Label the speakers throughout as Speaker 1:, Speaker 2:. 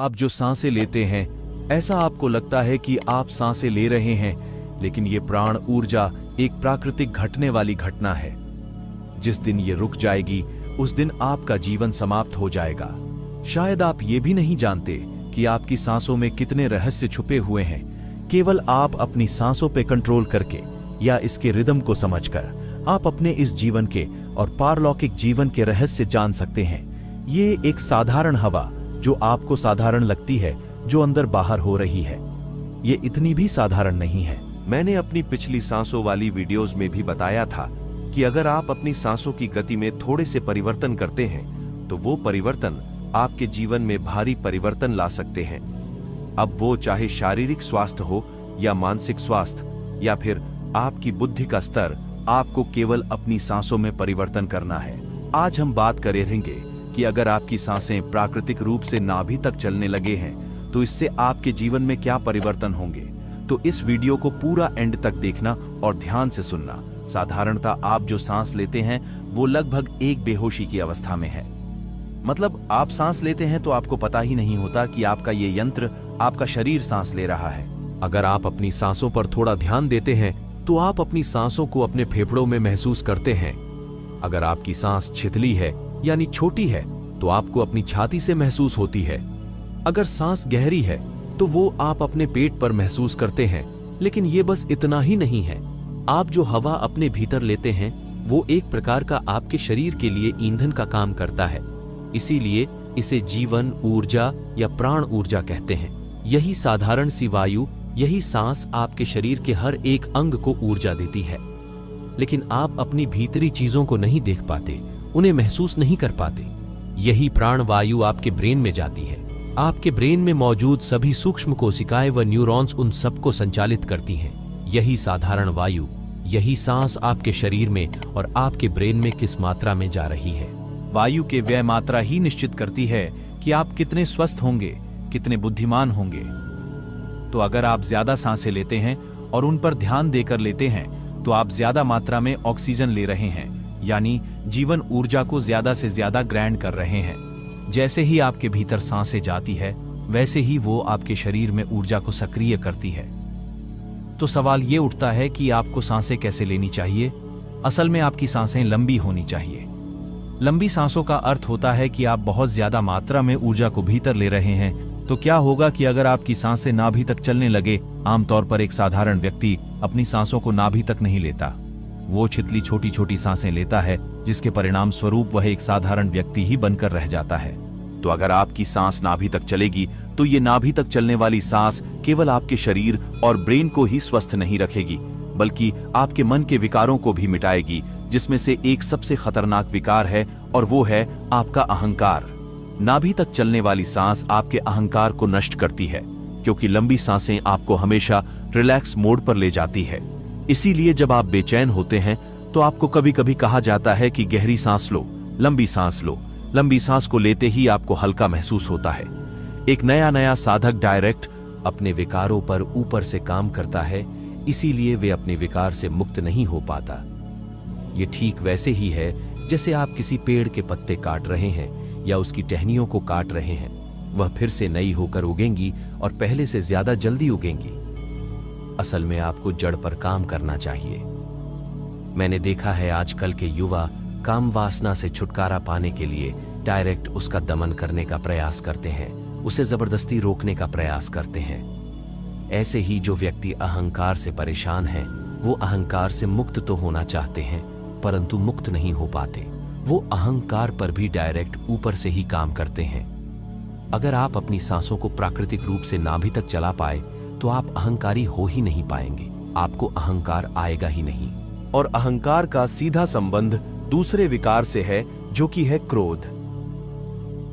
Speaker 1: आप जो सांसें लेते हैं, ऐसा आपको लगता है कि आप सांसें ले रहे हैं, लेकिन ये प्राण ऊर्जा एक प्राकृतिक घटने वाली घटना है। जिस दिन ये रुक जाएगी, उस दिन आपका जीवन समाप्त हो जाएगा। शायद आप ये भी नहीं जानते कि आपकी सांसों में कितने रहस्य छुपे हुए हैं। केवल आप अपनी सांसों पे कंट्रोल करके या इसके रिदम को समझकर आप अपने इस जीवन के और पारलौकिक जीवन के रहस्य जान सकते हैं। ये एक साधारण हवा जो आपको साधारण लगती है, जो अंदर बाहर हो रही है, ये इतनी भी साधारण नहीं है। मैंने अपनी पिछली सांसों वाली वीडियोस में भी बताया था कि अगर आप अपनी सांसों की गति में थोड़े से परिवर्तन करते हैं तो वो परिवर्तन आपके जीवन में भारी परिवर्तन ला सकते हैं। अब वो चाहे शारीरिक स्वास्थ्य हो या मानसिक स्वास्थ्य या फिर आपकी बुद्धि का स्तर, आपको केवल अपनी सांसों में परिवर्तन करना है। आज हम बात करेंगे कि अगर आपकी सांसें प्राकृतिक रूप से नाभि तक चलने लगे हैं तो इससे आपके जीवन में क्या परिवर्तन होंगे। तो इस वीडियो को पूरा एंड तक देखना और ध्यान से सुनना। साधारणतः आप जो सांस लेते हैं वो लगभग एक बेहोशी की अवस्था में है। मतलब आप सांस लेते हैं तो आपको पता ही नहीं होता कि आपका ये यंत्र, आपका शरीर सांस ले रहा है। अगर आप अपनी सांसों पर थोड़ा ध्यान देते हैं तो आप अपनी सांसों को अपने फेफड़ों में महसूस करते हैं। अगर आपकी सांस छितली है यानी छोटी है तो आपको अपनी छाती से महसूस होती है। अगर सांस गहरी है तो वो आप अपने पेट पर महसूस करते हैं। लेकिन ये बस इतना ही नहीं है। आप जो हवा अपने भीतर लेते हैं वो एक प्रकार का आपके शरीर के लिए ईंधन का काम करता है। इसीलिए इसे जीवन ऊर्जा या प्राण ऊर्जा कहते हैं। यही साधारण सी वायु, यही सांस आपके शरीर के हर एक अंग को ऊर्जा देती है। लेकिन आप अपनी भीतरी चीजों को नहीं देख पाते, उन्हें महसूस नहीं कर पाते। यही प्राण वायु आपके ब्रेन में जाती है। आपके ब्रेन में मौजूद सभी सूक्ष्म कोशिकाएं व न्यूरॉन्स उन सबको संचालित करती हैं। यही साधारण वायु, यही सांस आपके शरीर में और आपके ब्रेन में किस मात्रा में जा रही है। वायु के व्यय मात्रा ही निश्चित करती है कि आप कितने स्वस्थ होंगे, कितने बुद्धिमान होंगे। तो अगर आप ज्यादा सांसें लेते हैं और उन पर ध्यान देकर लेते हैं तो आप ज्यादा मात्रा में ऑक्सीजन ले रहे हैं, यानी जीवन ऊर्जा को ज्यादा से ज्यादा ग्रहण कर रहे हैं। जैसे ही आपके भीतर सांसें जाती है वैसे ही वो आपके शरीर में ऊर्जा को सक्रिय करती है। तो सवाल ये उठता है कि आपको सांसें कैसे लेनी चाहिए। असल में आपकी सांसें लंबी होनी चाहिए। लंबी सांसों का अर्थ होता है कि आप बहुत ज्यादा मात्रा में ऊर्जा को भीतर ले रहे हैं। तो क्या होगा कि अगर आपकी सांसें नाभि तक चलने लगे, आमतौर पर एक साधारण व्यक्ति अपनी सांसों को नाभि तक नहीं लेता, वो छितली छोटी छोटी सांसें लेता है, जिसके परिणाम स्वरूप वह एक साधारण व्यक्ति ही बनकर रह जाता है। तो अगर आपकी सांस नाभि तक चलेगी तो ये नाभि तक चलने वाली सांस केवल आपके शरीर और ब्रेन को ही स्वस्थ नहीं रखेगी, बल्कि आपके मन के विकारों को भी मिटाएगी, जिसमें से एक सबसे खतरनाक विकार है और वो है आपका अहंकार। नाभि तक चलने वाली सांस आपके अहंकार को नष्ट करती है, क्योंकि लंबी सांसें आपको हमेशा रिलैक्स मोड पर ले जाती है। इसीलिए जब आप बेचैन होते हैं तो आपको कभी कभी कहा जाता है कि गहरी सांस लो, लंबी सांस लो। लंबी सांस को लेते ही आपको हल्का महसूस होता है। एक नया साधक डायरेक्ट अपने विकारों पर ऊपर से काम करता है, इसीलिए वे अपने विकार से मुक्त नहीं हो पाता। ये ठीक वैसे ही है जैसे आप किसी पेड़ के पत्ते काट रहे हैं या उसकी टहनियों को काट रहे हैं। वह फिर से नई होकर उगेंगी और पहले से ज्यादा जल्दी उगेंगी। असल में आपको जड़ पर काम करना चाहिए। मैंने देखा है आजकल के युवा काम वासना से छुटकारा पाने के लिए डायरेक्ट उसका दमन करने का प्रयास करते हैं, उसे जबरदस्ती रोकने का प्रयास करते हैं। ऐसे ही जो व्यक्ति अहंकार से परेशान हैं, वो अहंकार से मुक्त तो होना चाहते हैं परंतु मुक्त नहीं हो पाते। वो अहंकार पर भी डायरेक्ट ऊपर से ही काम करते हैं। अगर आप अपनी सांसों को प्राकृतिक रूप से नाभि तक चला पाए तो आप अहंकारी हो ही नहीं पाएंगे, आपको अहंकार आएगा ही नहीं। और अहंकार का सीधा संबंध दूसरे विकार से है, जो कि है क्रोध।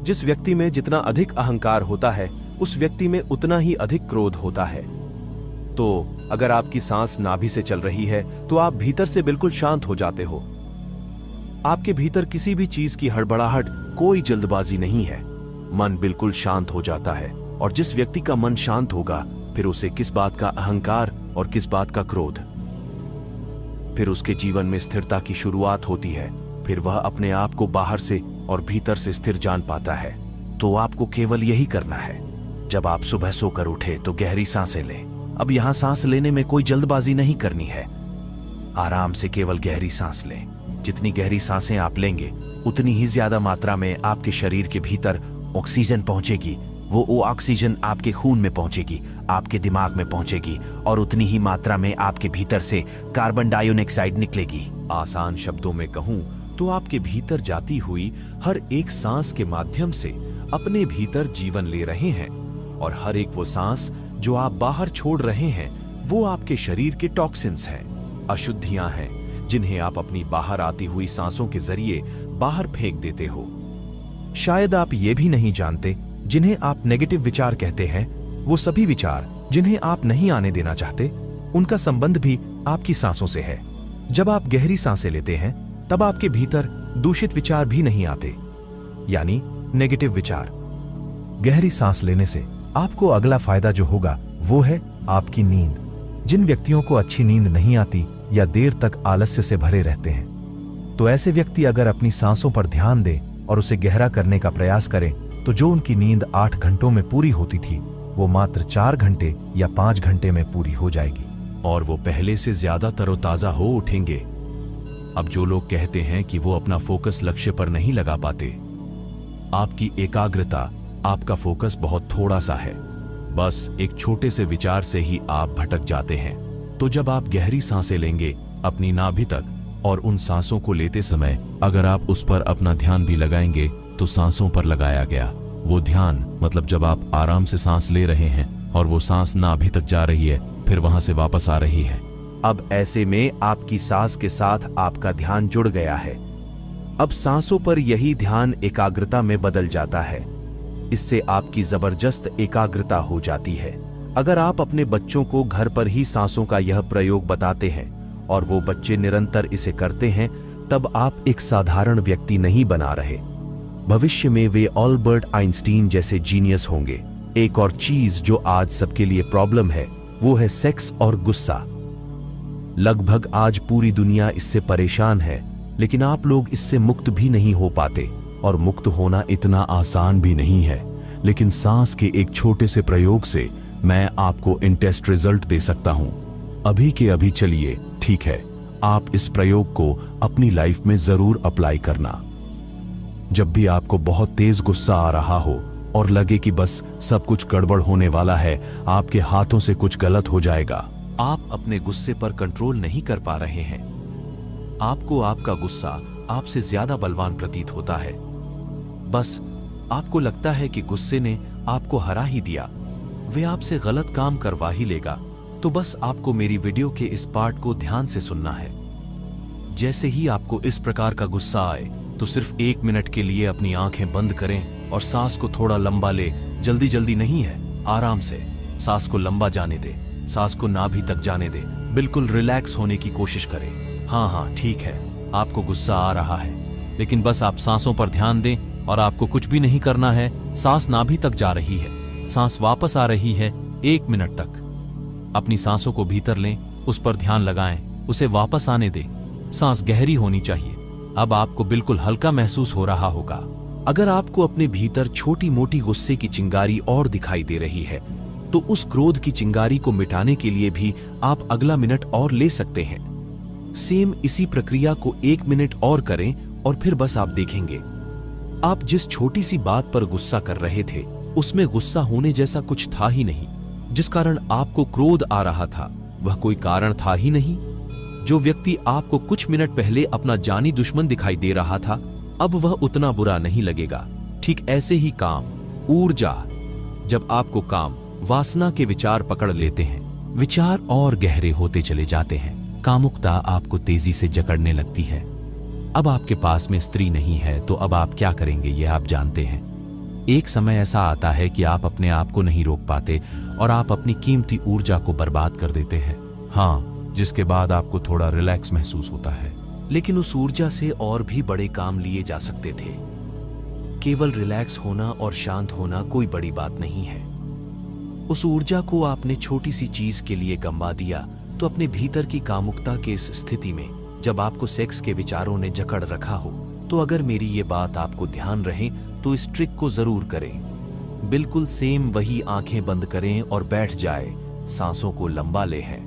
Speaker 1: जिस व्यक्ति में जितना अधिक अहंकार होता है उस व्यक्ति में उतना ही अधिक क्रोध होता है। तो अगर आपकी सांस नाभि से चल रही है तो आप भीतर से बिल्कुल शांत हो जाते हो। आपके भीतर किसी भी चीज की हड़बड़ाहट, कोई जल्दबाजी नहीं है। मन बिल्कुल शांत हो जाता है। और जिस व्यक्ति का मन शांत होगा फिर उसे किस बात का अहंकार और किस बात का क्रोध। फिर उसके जीवन में स्थिरता की शुरुआत होती है। फिर वह अपने आप को बाहर से और भीतर से स्थिर जान पाता है। तो आपको केवल यही करना है, जब आप सुबह सोकर उठे तो गहरी सांसें लें। अब यहां सांस लेने में कोई जल्दबाजी नहीं करनी है। आराम से केवल गहरी सांस लें। जितनी गहरी सांसें आप लेंगे उतनी ही ज्यादा मात्रा में आपके शरीर के भीतर ऑक्सीजन पहुंचेगी। वो ऑक्सीजन आपके खून में पहुंचेगी, आपके दिमाग में पहुंचेगी और उतनी ही मात्रा में आपके भीतर से कार्बन डाइऑक्साइड निकलेगी। आसान शब्दों में कहूं तो आपके भीतर जाती हुई हर एक सांस के माध्यम से अपने भीतर जीवन ले रहे हैं, और हर एक वो सांस जो आप बाहर छोड़ रहे हैं वो आपके शरीर के टॉक्सिन्स हैं, अशुद्धियां हैं, जिन्हें आप अपनी बाहर आती हुई सांसों के जरिए बाहर फेंक देते हो। शायद आप ये भी नहीं जानते, जिन्हें आप नेगेटिव विचार कहते हैं, वो सभी विचार जिन्हें आप नहीं आने देना चाहते, उनका संबंध भी आपकी सांसों से है। जब आप गहरी सांसें लेते हैं तब आपके भीतर दूषित विचार भी नहीं आते, यानी नेगेटिव विचार। गहरी सांस लेने से आपको अगला फायदा जो होगा वो है आपकी नींद। जिन व्यक्तियों को अच्छी नींद नहीं आती या देर तक आलस्य से भरे रहते हैं, तो ऐसे व्यक्ति अगर अपनी सांसों पर ध्यान दें और उसे गहरा करने का प्रयास करें तो जो उनकी नींद 8 घंटों में पूरी होती थी वो मात्र 4 घंटे या 5 घंटे में पूरी हो जाएगी, और वो पहले से ज्यादा तरोताजा हो उठेंगे। अब जो लोग कहते हैं कि वो अपना फोकस लक्ष्य पर नहीं लगा पाते, आपकी एकाग्रता, आपका फोकस बहुत थोड़ा सा है। बस एक छोटे से विचार से ही आप भटक जाते हैं। तो जब आप गहरी सांसें लेंगे अपनी नाभि तक, और उन सांसों को लेते समय अगर आप उस पर अपना ध्यान भी लगाएंगे तो सांसों पर लगाया गया वो ध्यान, मतलब जब आप आराम से सांस ले रहे हैं और वो सांस नाभि तक जा रही है, फिर वहां से वापस आ रही है। अब ऐसे में आपकी सांस के साथ आपका ध्यान जुड़ गया है। अब सांसों पर यही ध्यान एकाग्रता में बदल जाता है। इससे आपकी जबरदस्त एकाग्रता हो जाती है। अगर आप अपने बच्चों को घर पर ही सांसों का यह प्रयोग बताते हैं और वो बच्चे निरंतर इसे करते हैं, तब आप एक साधारण व्यक्ति नहीं बना रहे। भविष्य में वे अल्बर्ट आइंस्टीन जैसे जीनियस होंगे। एक और चीज जो आज सबके लिए प्रॉब्लम है वो है सेक्स और गुस्सा। लगभग आज पूरी दुनिया इससे परेशान है, लेकिन आप लोग इससे मुक्त भी नहीं हो पाते, और मुक्त होना इतना आसान भी नहीं है। लेकिन सांस के एक छोटे से प्रयोग से मैं आपको इंटेस्ट रिजल्ट दे सकता हूं। अभी के अभी चलिए, ठीक है, आप इस प्रयोग को अपनी लाइफ में जरूर अप्लाई करना। जब भी आपको बहुत तेज गुस्सा आ रहा हो और लगे कि बस सब कुछ गड़बड़ होने वाला है, आपके हाथों से कुछ गलत हो जाएगा, आप अपने गुस्से पर कंट्रोल नहीं कर पा रहे हैं, आपको आपका गुस्सा आपसे ज्यादा बलवान प्रतीत होता है, बस आपको लगता है कि गुस्से ने आपको हरा ही दिया, वे आपसे गलत काम करवा ही लेगा, तो बस आपको मेरी वीडियो के इस पार्ट को ध्यान से सुनना है। जैसे ही आपको इस प्रकार का गुस्सा आए तो सिर्फ 1 मिनट के लिए अपनी आंखें बंद करें और सांस को थोड़ा लंबा ले। जल्दी जल्दी नहीं है, आराम से सांस को लंबा जाने दे, सांस को नाभि तक जाने दे, बिल्कुल रिलैक्स होने की कोशिश करें। हाँ, ठीक है, आपको गुस्सा आ रहा है, लेकिन बस आप सांसों पर ध्यान दें और आपको कुछ भी नहीं करना है। सांस नाभि तक जा रही है, सांस वापस आ रही है। 1 मिनट तक अपनी सांसों को भीतर लें, उस पर ध्यान लगाएं, उसे वापस आने दें। सांस गहरी होनी चाहिए। अब आपको बिल्कुल हल्का महसूस हो रहा होगा। अगर आपको अपने भीतर छोटी मोटी गुस्से की चिंगारी और दिखाई दे रही है, तो उस क्रोध की चिंगारी को मिटाने के लिए भी आप अगला मिनट और ले सकते हैं। सेम इसी प्रक्रिया को 1 मिनट और करें और फिर बस आप देखेंगे, आप जिस छोटी सी बात पर गुस्सा कर रहे थे उसमें गुस्सा होने जैसा कुछ था ही नहीं। जिस कारण आपको क्रोध आ रहा था वह कोई कारण था ही नहीं। जो व्यक्ति आपको कुछ मिनट पहले अपना जानी दुश्मन दिखाई दे रहा था, अब वह उतना बुरा नहीं लगेगा। ठीक ऐसे ही काम, ऊर्जा, जब आपको काम, वासना के विचार पकड़ लेते हैं, विचार और गहरे होते चले जाते हैं, कामुकता आपको तेजी से जकड़ने लगती है। अब आपके पास में स्त्री नहीं है तो अब आप क्या करेंगे ये आप जानते हैं। एक समय ऐसा आता है कि आप अपने आप को नहीं रोक पाते और आप अपनी कीमती ऊर्जा को बर्बाद कर देते हैं। हाँ, जिसके बाद आपको थोड़ा रिलैक्स महसूस होता है, लेकिन उस ऊर्जा से और भी बड़े काम लिए जा सकते थे। केवल रिलैक्स होना और शांत होना कोई बड़ी बात नहीं है। उस ऊर्जा को आपने छोटी सी चीज के लिए गंवा दिया, तो अपने भीतर की कामुकता के इस स्थिति में जब आपको सेक्स के विचारों ने जकड़ रखा हो, तो अगर मेरी ये बात आपको ध्यान रहे तो इस ट्रिक को जरूर करें। बिल्कुल सेम वही आंखें बंद करें और बैठ जाए, सांसों को लंबा ले हैं।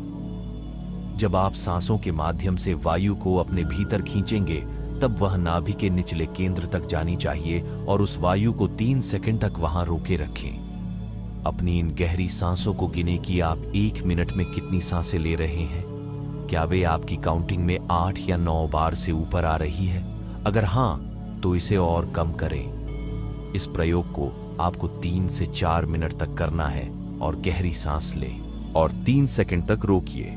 Speaker 1: जब आप सांसों के माध्यम से वायु को अपने भीतर खींचेंगे तब वह नाभि के निचले केंद्र तक जानी चाहिए और उस वायु को 3 सेकंड तक वहां रोके रखें। अपनी इन गहरी सांसों को गिने कि आप 1 मिनट में कितनी सांसें ले रहे हैं। क्या वे आपकी काउंटिंग में 8 या 9 बार से ऊपर आ रही है? अगर हां, तो इसे और कम करें। इस प्रयोग को आपको 3 से 4 मिनट तक करना है और गहरी सांस लें और 3 सेकंड तक रोकिए।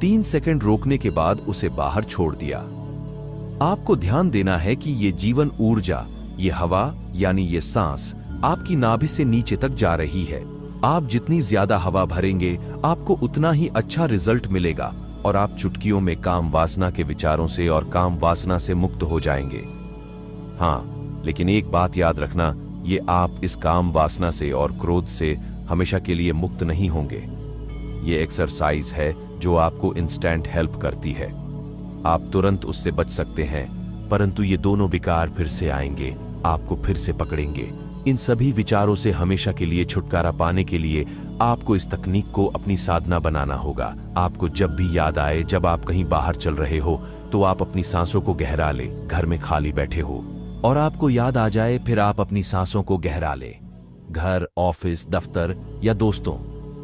Speaker 1: 3 सेकंड रोकने के बाद उसे बाहर छोड़ दिया। आपको ध्यान देना है कि ये जीवन ऊर्जा, ये हवा यानी ये सांस आपकी नाभि से नीचे तक जा रही है। आप जितनी ज्यादा हवा भरेंगे आपको उतना ही अच्छा रिजल्ट मिलेगा और आप चुटकियों में काम वासना के विचारों से और काम वासना से मुक्त हो जाएंगे। हाँ, लेकिन एक बात याद रखना, ये आप इस काम वासना से और क्रोध से हमेशा के लिए मुक्त नहीं होंगे। ये एक्सरसाइज है जो आपको इंस्टेंट हेल्प करती है। आप तुरंत उससे बच सकते हैं, परंतु ये दोनों विकार फिर से आएंगे, आपको फिर से पकड़ेंगे। इन सभी विचारों से हमेशा के लिए छुटकारा पाने के लिए आपको इस तकनीक को अपनी साधना बनाना होगा। आपको जब भी याद आए, जब आप कहीं बाहर चल रहे हो, तो आप अपनी सांसों को गहरा ले। घर में खाली बैठे हो और आपको याद आ जाए, फिर आप अपनी सांसों को गहरा ले। घर, ऑफिस, दफ्तर या दोस्तों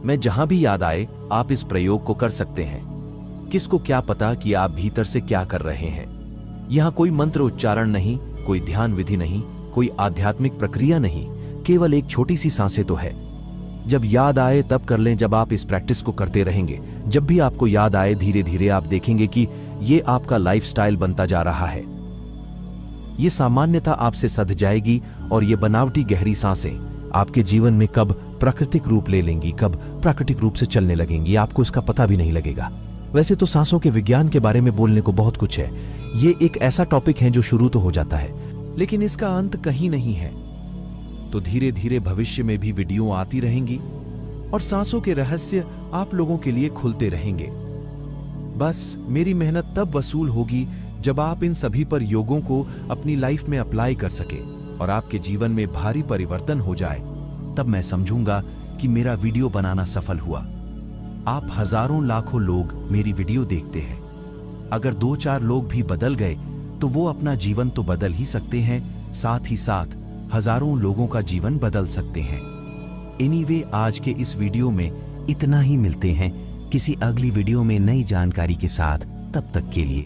Speaker 1: में जहां भी याद आए, आप इस प्रयोग को कर सकते हैं। किसको क्या पता कि आप भीतर से क्या कर रहे हैं। यहां कोई मंत्र उच्चारण नहीं, कोई ध्यान विधि नहीं, कोई आध्यात्मिक प्रक्रिया नहीं, केवल एक छोटी सी सांसें तो है। जब याद आए तब कर लें। जब आप इस प्रैक्टिस को करते रहेंगे, जब भी आपको याद आए, धीरे धीरे आप देखेंगे कि ये आपका लाइफस्टाइल बनता जा रहा है। ये सामान्यता आपसे सध जाएगी और ये बनावटी गहरी सांसें आपके जीवन में कब प्राकृतिक रूप ले लेंगी, कब प्राकृतिक रूप से चलने लगेंगी, आपको इसका पता भी नहीं लगेगा। वैसे तो सांसों के विज्ञान के बारे में बोलने को बहुत कुछ है। ये एक ऐसा टॉपिक है जो शुरू तो हो जाता है, लेकिन इसका अंत कहीं नहीं है। तो धीरे धीरे भविष्य में भी वीडियो आती रहेंगी और सांसों के रहस्य आप लोगों के लिए खुलते रहेंगे। बस मेरी मेहनत तब वसूल होगी जब आप इन सभी पर योगों को अपनी लाइफ में अप्लाई कर सके और आपके जीवन में भारी परिवर्तन हो जाए। तब मैं समझूंगा कि मेरा वीडियो बनाना सफल हुआ। आप हजारों लाखों लोग मेरी वीडियो देखते हैं। अगर 2-4 लोग भी बदल गए तो वो अपना जीवन तो बदल ही सकते हैं, साथ ही साथ हजारों लोगों का जीवन बदल सकते हैं। एनीवे, आज के इस वीडियो में इतना ही। मिलते हैं किसी अगली वीडियो में नई जानकारी के साथ। तब तक के लिए